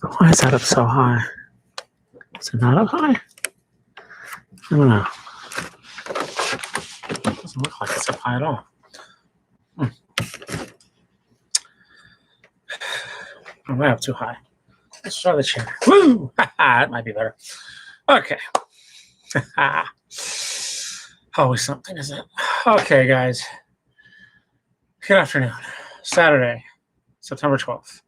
Why is that up so high? Is it not up high? I don't know. It doesn't look like it's up high at all. I might up too high. Let's try the chair. Woo! That might be better. Okay. Always something, isn't it? Okay, guys. Good afternoon. Saturday, September 12th.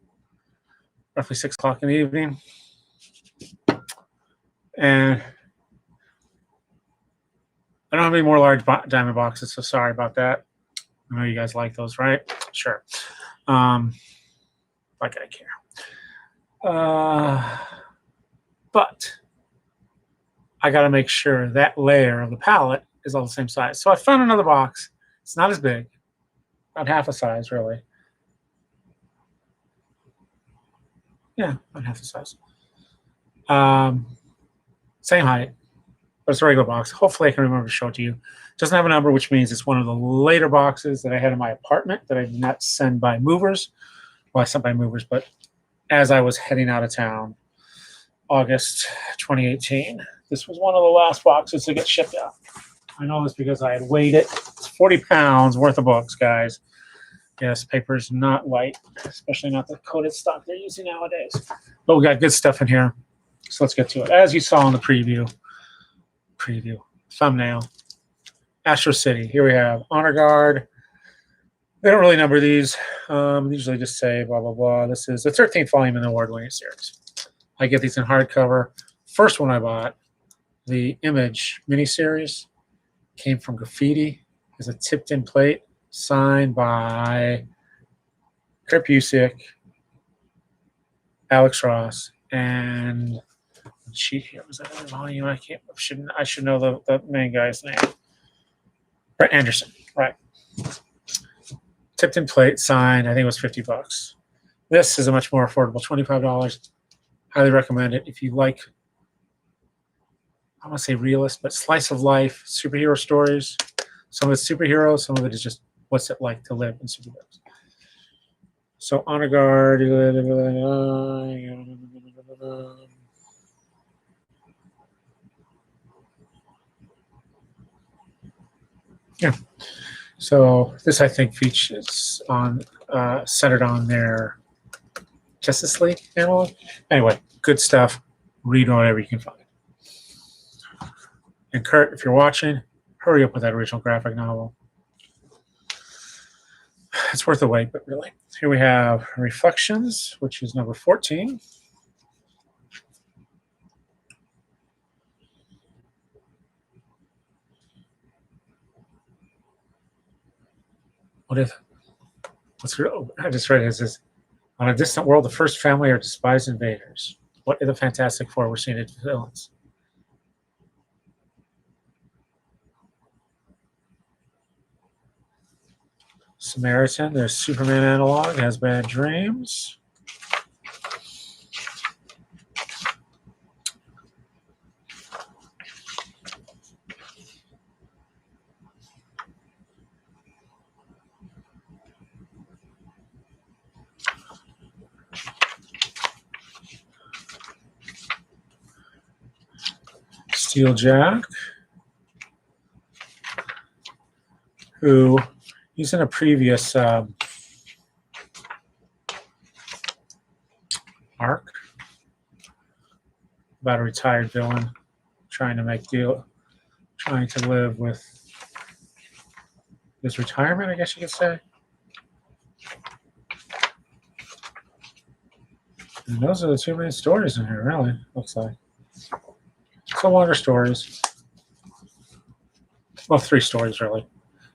Roughly 6 o'clock in the evening. And I don't have any more large diamond boxes, so sorry about that. I know you guys like those, right? Sure. Like I care. But I got to make sure that layer of the palette is all the same size. So I found another box. It's not as big, about half a size, really. Yeah, about half the size. Same height, but it's a regular box. Hopefully I can remember to show it to you. It doesn't have a number, which means it's one of the later boxes that I had in my apartment that I did not send by movers. Well, I sent by movers, but as I was heading out of town, August 2018, this was one of the last boxes to get shipped out. I know this because I had weighed it. It's 40 pounds worth of books, guys. Yes, paper's not light, especially not the coated stock they're using nowadays. But we got good stuff in here. So let's get to it. As you saw in the preview, thumbnail, Astro City. Here we have Honor Guard. They don't really number these. Usually just say blah, blah, blah. This is the 13th volume in the award-winning series. I get these in hardcover. First one I bought, the Image miniseries, came from Graffiti. It's a tipped-in plate signed by Kurt Busiek, Alex Ross, and sheet here was that other volume. I should know the main guy's name. Brett Anderson, right? Tipped in plate, signed. I think it was $50. This is a much more affordable, $25. Highly recommend it if you like. I want to say realist, but slice of life, superhero stories. Some of it's superheroes, some of it is just what's it like to live in superheroes. So Honor Guard. Yeah. So this, I think, features on centered on their Justice League analog. Anyway, good stuff. Read whatever you can find. And Kurt, if you're watching, hurry up with that original graphic novel. It's worth the wait, but really. Here we have Reflections, which is number 14. I just read it. It says, on a distant world, the first family are despised invaders. What are the Fantastic Four we're seeing as villains? Samaritan, there's Superman analog, has bad dreams. Steel Jack, who he's in a previous arc about a retired villain trying to live with his retirement, I guess you could say. And those are the two main stories in here, really, looks like. Some longer stories. Well, 3 stories, really.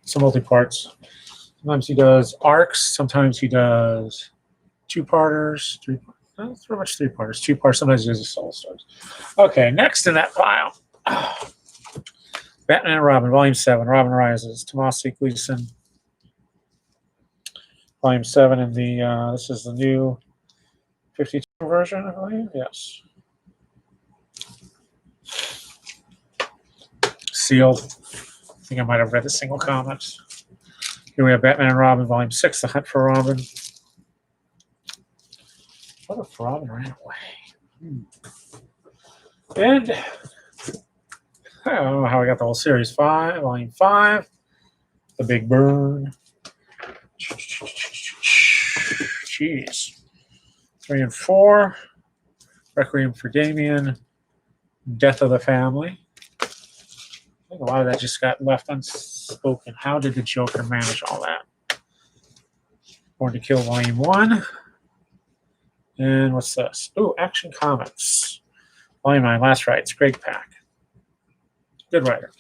Some multi-parts. Sometimes he does arcs. Sometimes he does 2-parters. 3 pretty much 3-parters. 2 parts. Sometimes he does solo stories. Okay, next in that pile. Batman and Robin, Volume 7. Robin Rises. Tomasi Gleason. Volume 7. And this is the new 52 version, I believe. Yes. Sealed. I think I might have read the single comics. Here we have Batman and Robin, Volume 6, The Hunt for Robin. What a frog and ran away. And I don't know how I got the whole series. Volume 5. The Big Burn. Jeez. 3 and 4. Requiem for Damien. Death of the Family. I think a lot of that just got left unspoken. How did the Joker manage all that? Born to Kill Volume 1. And what's this? Ooh, Action Comics. Volume 9, Last Rites, Greg Pak. Good writer.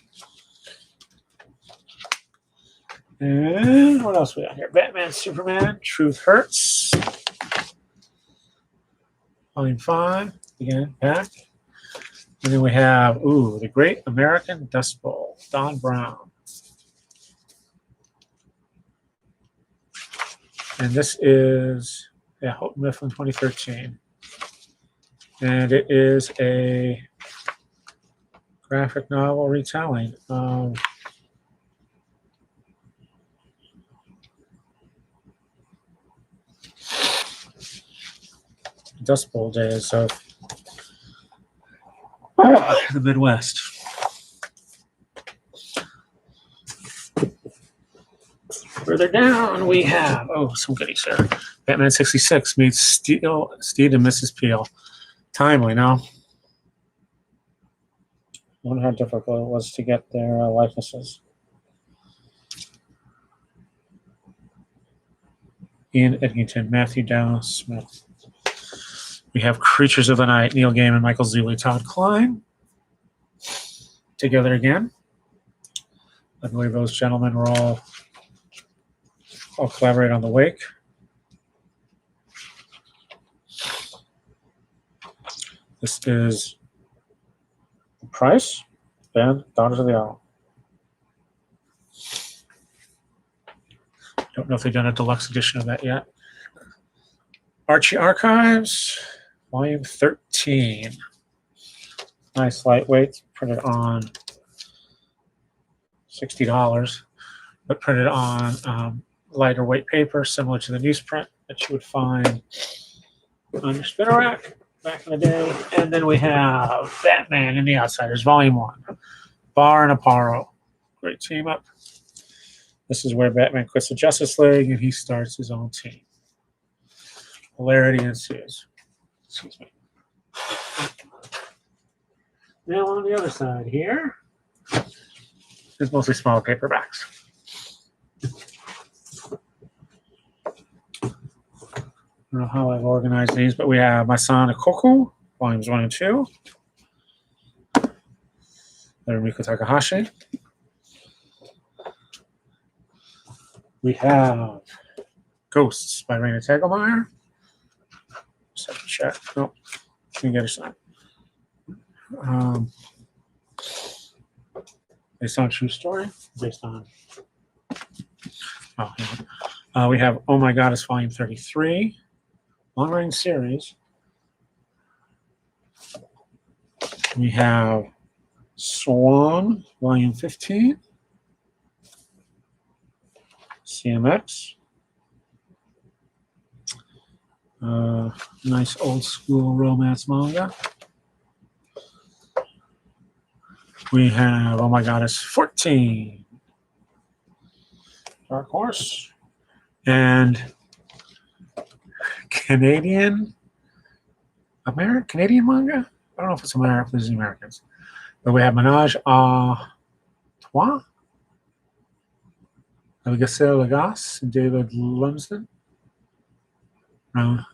And what else we got here? Batman, Superman, Truth Hurts. Volume 5, again, Pak. And then we have, ooh, The Great American Dust Bowl, Don Brown. And this is Houghton Mifflin 2013. And it is a graphic novel retelling of Dust Bowl days of the Midwest. Further down, we have, some goodies here. Batman 66 meets Steed and Mrs. Peel. Timely, no? I wonder how difficult it was to get their likenesses. Ian Edgington, Matthew Dow Smith. We have Creatures of the Night, Neil Gaiman, Michael Zulli, Todd Klein. Together again. I believe those gentlemen were all collaborate on The Wake. This is The Price and Daughters of the Owl. Don't know if they've done a deluxe edition of that yet. Archie Archives, Volume 13. Nice lightweight, printed on $60, but printed on lighter weight paper, similar to the newsprint that you would find on your spinner rack back in the day. And then we have Batman and the Outsiders, Volume 1. Barr and Aparo. Great team up. This is where Batman quits the Justice League and he starts his own team. Hilarity ensues. Excuse me. Now on the other side here, there's mostly small paperbacks. I don't know how I've organized these, but we have Masana Koku, volumes 1 and 2. Rumiko Takahashi. We have Ghosts by Raina Tegelmeyer. Just have to check. Nope. Can get a sign. Based on true story. Based on. We have Oh My Goddess, Volume 33. Long running series. We have Swan, Volume 15. CMX. Nice old school romance manga. We have Oh My Goddess 14. Dark Horse. And Canadian manga? I don't know if it's American, if it's Americans. But we have Menage a Trois. Gasser Lagasse and David Lumsden.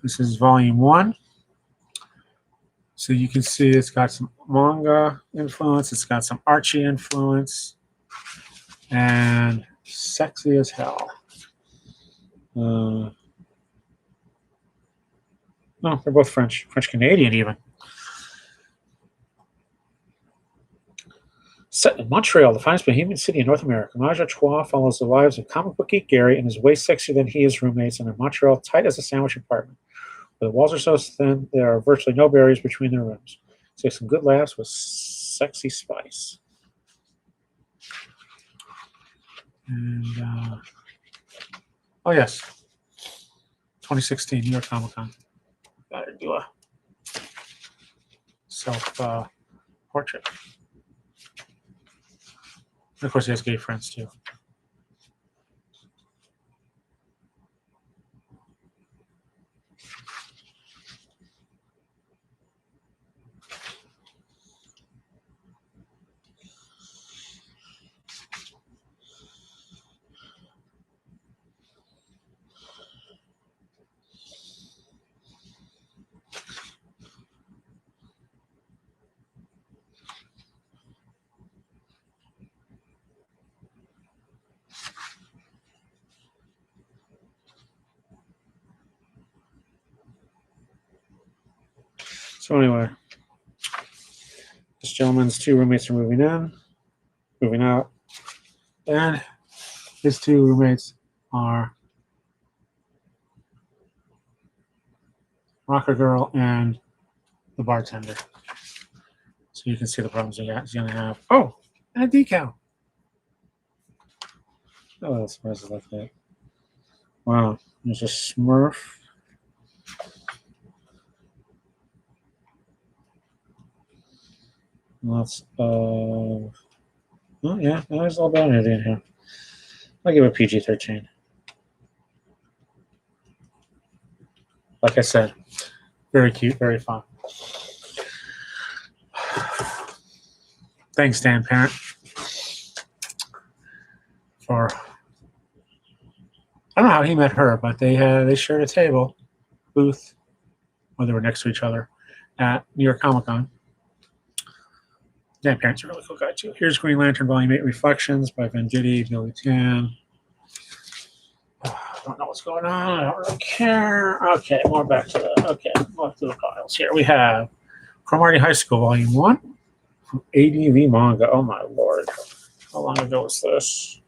This is Volume 1. So you can see it's got some manga influence. It's got some Archie influence. And sexy as hell. No, they're both French. French-Canadian even. Set in Montreal, the finest bohemian city in North America, Menage a Trois follows the lives of comic book geek Gary and his way sexier than he is roommates in a Montreal tight as a sandwich apartment. Where the walls are so thin, there are virtually no barriers between their rooms. So some good laughs with sexy spice. And, oh yes, 2016 New York Comic Con. Gotta do a self portrait. And of course, he has gay friends too. So anyway, this gentleman's 2 roommates are moving out, and his 2 roommates are Rocker Girl and the bartender. So you can see the problems he got. He's gonna have and a decal. Oh, that's surprises like that. Wow, there's a Smurf. Lots of yeah, there's a little bit of it in here. I'll give it PG-13. Like I said, very cute, very fun. Thanks, Stan Parent, for I don't know how he met her, but they shared a table booth, or they were next to each other at New York Comic Con. Dan Parent's a really cool guy too. Here's Green Lantern Volume 8 Reflections by Venditti, Billy Tan. I don't know what's going on. I don't really care. Okay, more back to the files. Here we have Cromartie High School Volume 1 from ADV Manga. Oh my lord. How long ago was this?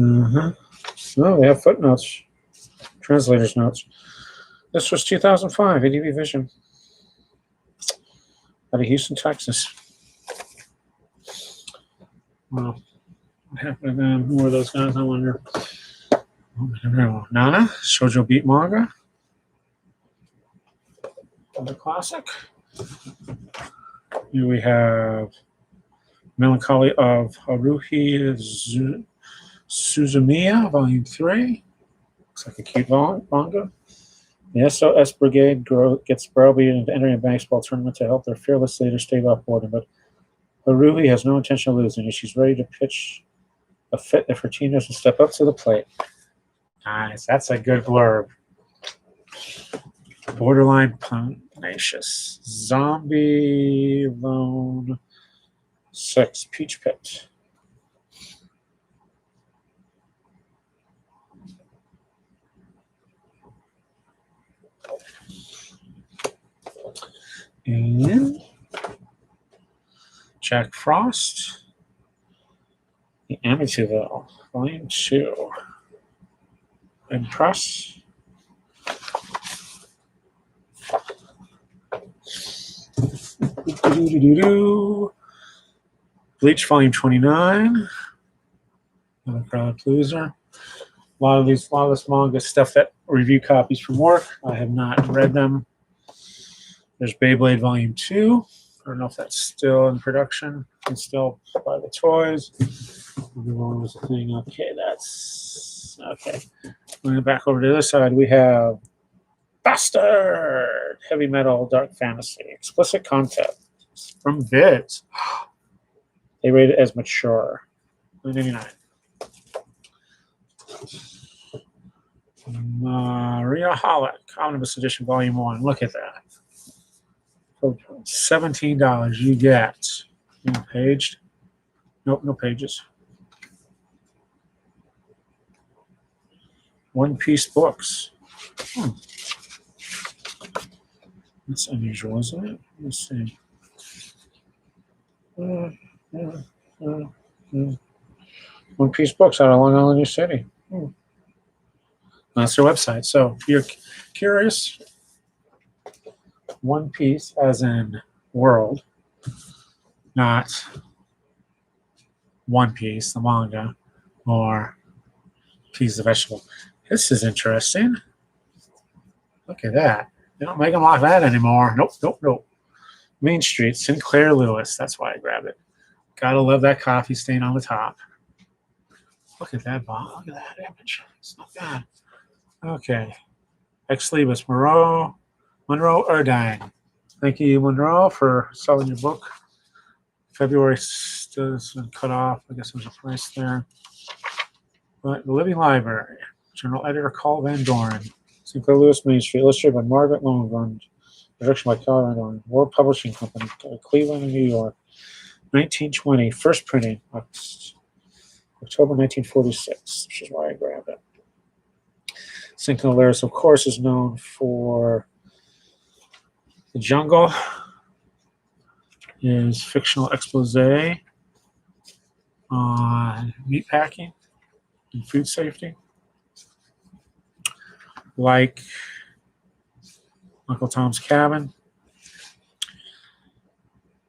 Oh, we have footnotes, translator's notes. This was 2005, ADV Vision, out of Houston, Texas. Well, what happened to them? Who are those guys? I wonder. Nana, Shojo Beat Manga. Another classic. Here we have Melancholy of Haruhi Suzumiya, Volume 3. Looks like a cute manga. The SOS Brigade gets browbeaten into entering a baseball tournament to help their fearless leader stave off boredom, but Haruhi has no intention of losing, and she's ready to pitch a fit if her team doesn't step up to the plate. Nice. That's a good blurb. Borderline Pugnacious. Zombie Lone 6. Peach Pit. And Jack Frost, The Amityville, Volume 2. And Press. Bleach, Volume 29. Another crowd pleaser. A lot of this manga stuff that review copies from work. I have not read them. There's Beyblade Volume 2. I don't know if that's still in production. It's still by the toys. What was the thing? Okay, that's okay. Going back over to the other side, we have Bastard! Heavy metal, dark fantasy. Explicit content from Vids. They rate it as mature. $9.99. Maria Holic, Omnibus Edition Volume 1. Look at that. For $17 you get paged. Nope, no pages. One Piece books. That's unusual, isn't it? Let's see. One Piece books out of Long Island, New City. That's their website. So if you're curious, One Piece, as in world, not One Piece, the manga, or Piece the vegetable. This is interesting. Look at that. They don't make them like that anymore. Nope, nope, nope. Main Street, Sinclair Lewis. That's why I grabbed it. Gotta love that coffee stain on the top. Look at that bomb. Look at that image. It's not bad. Okay. Ex Libris, Monroe Erdine. Thank you, Monroe, for selling your book. February still has been cut off. I guess there's a price there. But The Living Library. General Editor Carl Van Doren. Sinclair Lewis, Main Street. Illustrated by Margaret Lowengrund. Production by Carl Van Doren. World Publishing Company. Cleveland and New York. 1920. First printing. October 1946, which is why I grabbed it. Sinclair Lewis, of course, is known for The Jungle, his fictional expose on meatpacking and food safety. Like Uncle Tom's Cabin,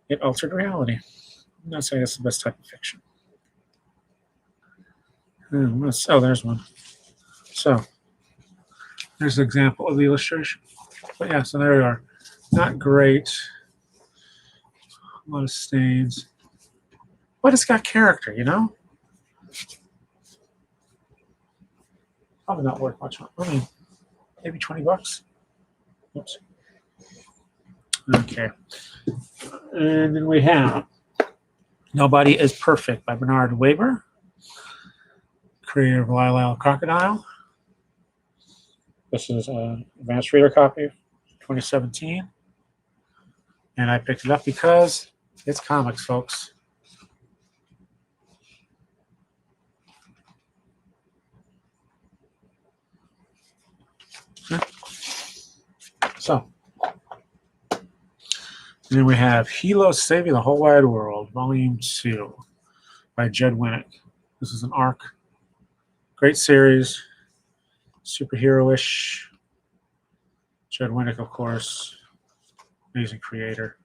it altered reality. I'm not saying that's the best type of fiction. Oh, there's one. So, there's an example of the illustration. But yeah, so there we are. Not great. A lot of stains. But it's got character, you know? Probably not worth much. I mean, maybe 20 bucks. Oops. Okay. And then we have Nobody is Perfect by Bernard Weber, creator of Lyle Crocodile. This is an advanced reader copy, 2017. And I picked it up because it's comics, folks. So, then we have Hilo Saving the Whole Wide World, Volume 2 by Jed Winnick. This is an arc. Great series. Superhero-ish. Jed Winnick, of course. Amazing creator.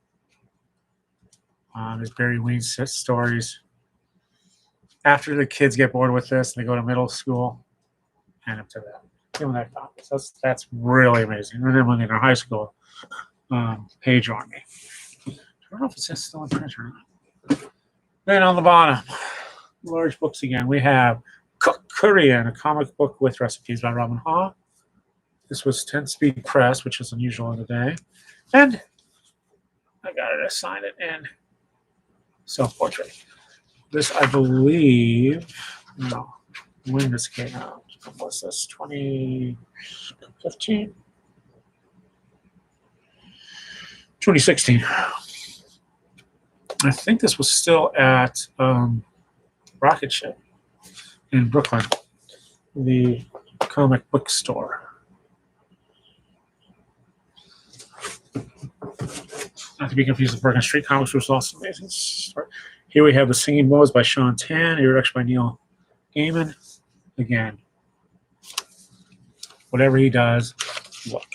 His Barry Ween stories. After the kids get bored with this and they go to middle school, hand them to that. Give them that copy. So that's really amazing. And then when they're in high school, Page Army. I don't know if it's still in print or not. Then on the bottom, large books again. We have Korean, a comic book with recipes by Robin Ha. This was 10-speed press, which is unusual in the day. And I got it to sign it in self-portrait. This, I believe, no, when this came out. What was this, 2015? 2016. I think this was still at Rocket Ship in Brooklyn, the comic book store. Not to be confused with Bergen Street Comics, which was also amazing. Here we have The Singing Moles by Sean Tan, directed by Neil Gaiman. Again, whatever he does, look.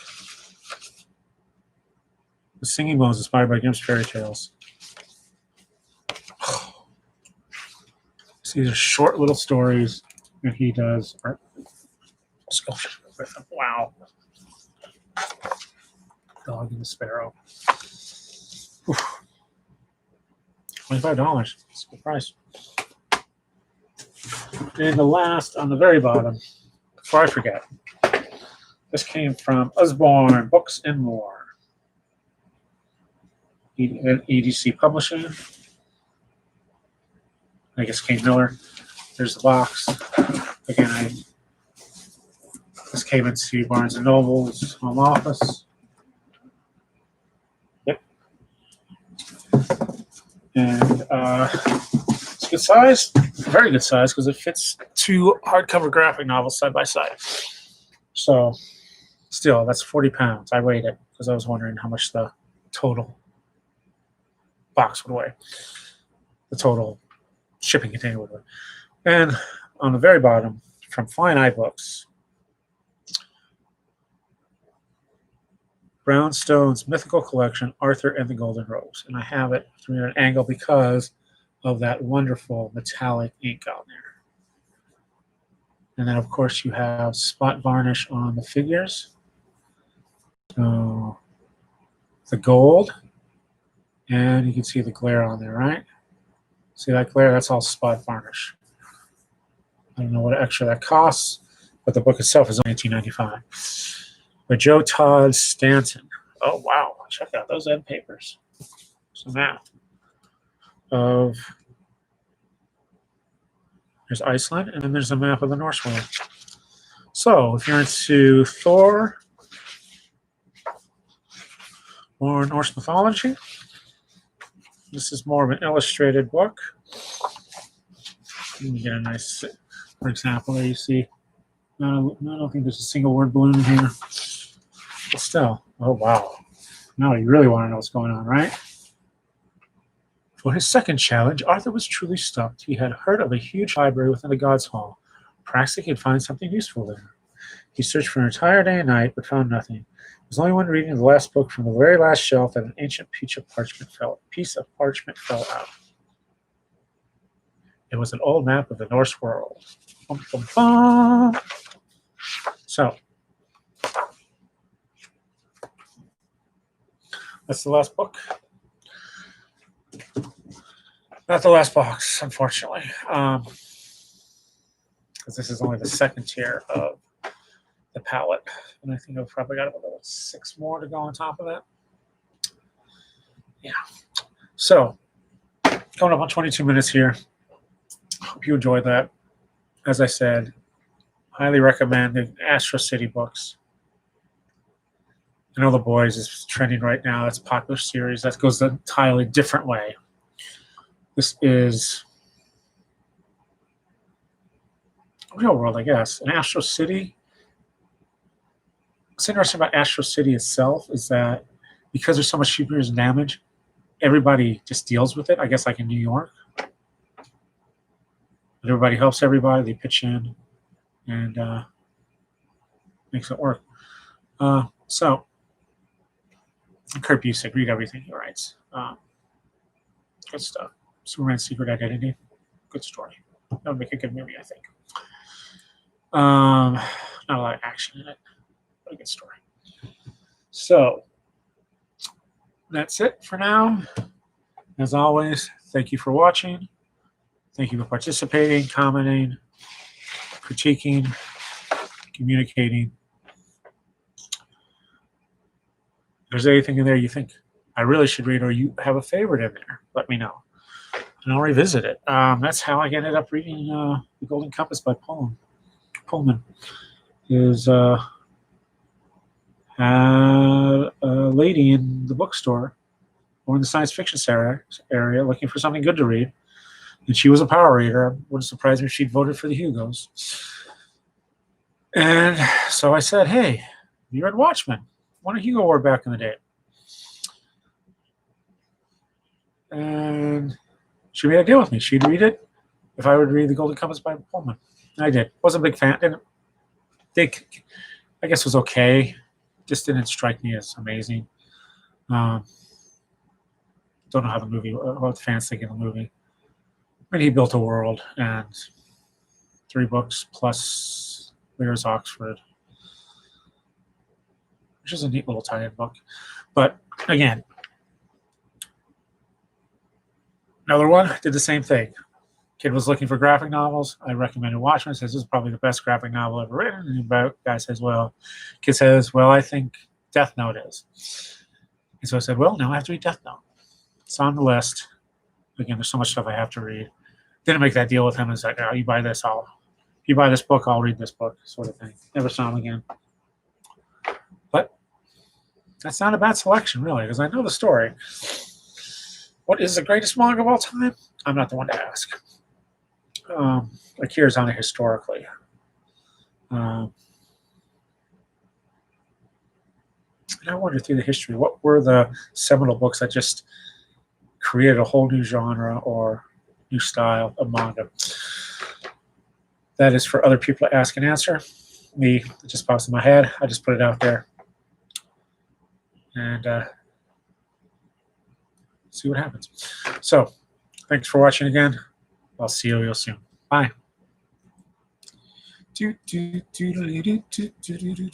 The Singing Moles inspired by Grimm's fairy tales. These are short little stories that he does. Sculpture. Wow. Dog and the Sparrow. Oof. $25. That's a good price. And the last on the very bottom, before I forget, this came from Usborne Books and More. EDC Publishing. I guess Kate Miller. There's the box. Again, this came into Barnes & Noble's home office. Yep. And it's a good size, very good size, because it fits 2 hardcover graphic novels side by side. So, still, that's 40 pounds. I weighed it because I was wondering how much the total box would weigh. The total shipping container would weigh. And on the very bottom, from Flying Eye Books, Brownstone's Mythical Collection, Arthur and the Golden Rose. And I have it from an angle because of that wonderful metallic ink on there. And then, of course, you have spot varnish on the figures. So the gold, and you can see the glare on there, right? See that glare? That's all spot varnish. I don't know what extra that costs, but the book itself is only $19.95. By Joe Todd Stanton. Oh, wow. Check out those end papers. Some map of, there's Iceland, and then there's a map of the Norse world. So if you're into Thor or Norse mythology, this is more of an illustrated book. You can get a nice, for example, there you see, I don't think there's a single word balloon in here. But still, oh wow. Now you really want to know what's going on, right? For his second challenge, Arthur was truly stumped. He had heard of a huge library within the Gods Hall. Perhaps he could find something useful there. He searched for an entire day and night, but found nothing. He was only when reading the last book from the very last shelf that an ancient piece of parchment fell out. It was an old map of the Norse world. Bum, bum, bum. So, that's the last book. Not the last box, unfortunately, because this is only the second tier of the palette, and I think I've probably got about 6 more to go on top of that. Yeah. So, coming up on 22 minutes here. Hope you enjoyed that. As I said, highly recommend the Astro City books. I know The Boys is trending right now. That's a popular series. That goes an entirely different way. This is real world, I guess. And Astro City, what's interesting about Astro City itself is that because there's so much superheroes and damage, everybody just deals with it, I guess, like in New York. But everybody helps everybody. They pitch in and makes it work. So, Kurt Busiek, read everything he writes. Good stuff. Superman's Secret Identity, good story. That would make a good movie, I think. Not a lot of action in it, but a good story. So, that's it for now. As always, thank you for watching. Thank you for participating, commenting, critiquing, communicating. If there's anything in there you think I really should read or you have a favorite in there, let me know. And I'll revisit it. That's how I ended up reading The Golden Compass by Pullman. Is had a lady in the bookstore or in the science fiction area looking for something good to read. And she was a power reader. It wouldn't surprise me if she'd voted for the Hugos. And so I said, hey, you read Watchmen? Won a Hugo Award back in the day. And she made a deal with me. She'd read it if I would read The Golden Compass by Pullman. And I did. Wasn't a big fan. Didn't think, I guess it was okay. Just didn't strike me as amazing. Don't know how what the fans think of the movie. I mean, he built a world and 3 books plus Where's Oxford, which is a neat little tie-in book. But again, another one did the same thing. Kid was looking for graphic novels. I recommended Watchmen. Says this is probably the best graphic novel ever written. And the guy says, well, kid says, well, I think Death Note is. And so I said, well, now I have to read Death Note. It's on the list. Again, there's so much stuff I have to read. Didn't make that deal with him. It's like, oh, you buy this, if you buy this book, I'll read this book, sort of thing. Never saw him again. But that's not a bad selection, really, because I know the story. What is the greatest manga of all time? I'm not the one to ask. Akira's on it historically. And I wonder through the history, what were the seminal books that just created a whole new genre or new style of manga? That is for other people to ask and answer. Me, it just pops in my head. I just put it out there. and see what happens. So thanks for watching again. I'll see you real soon. Bye.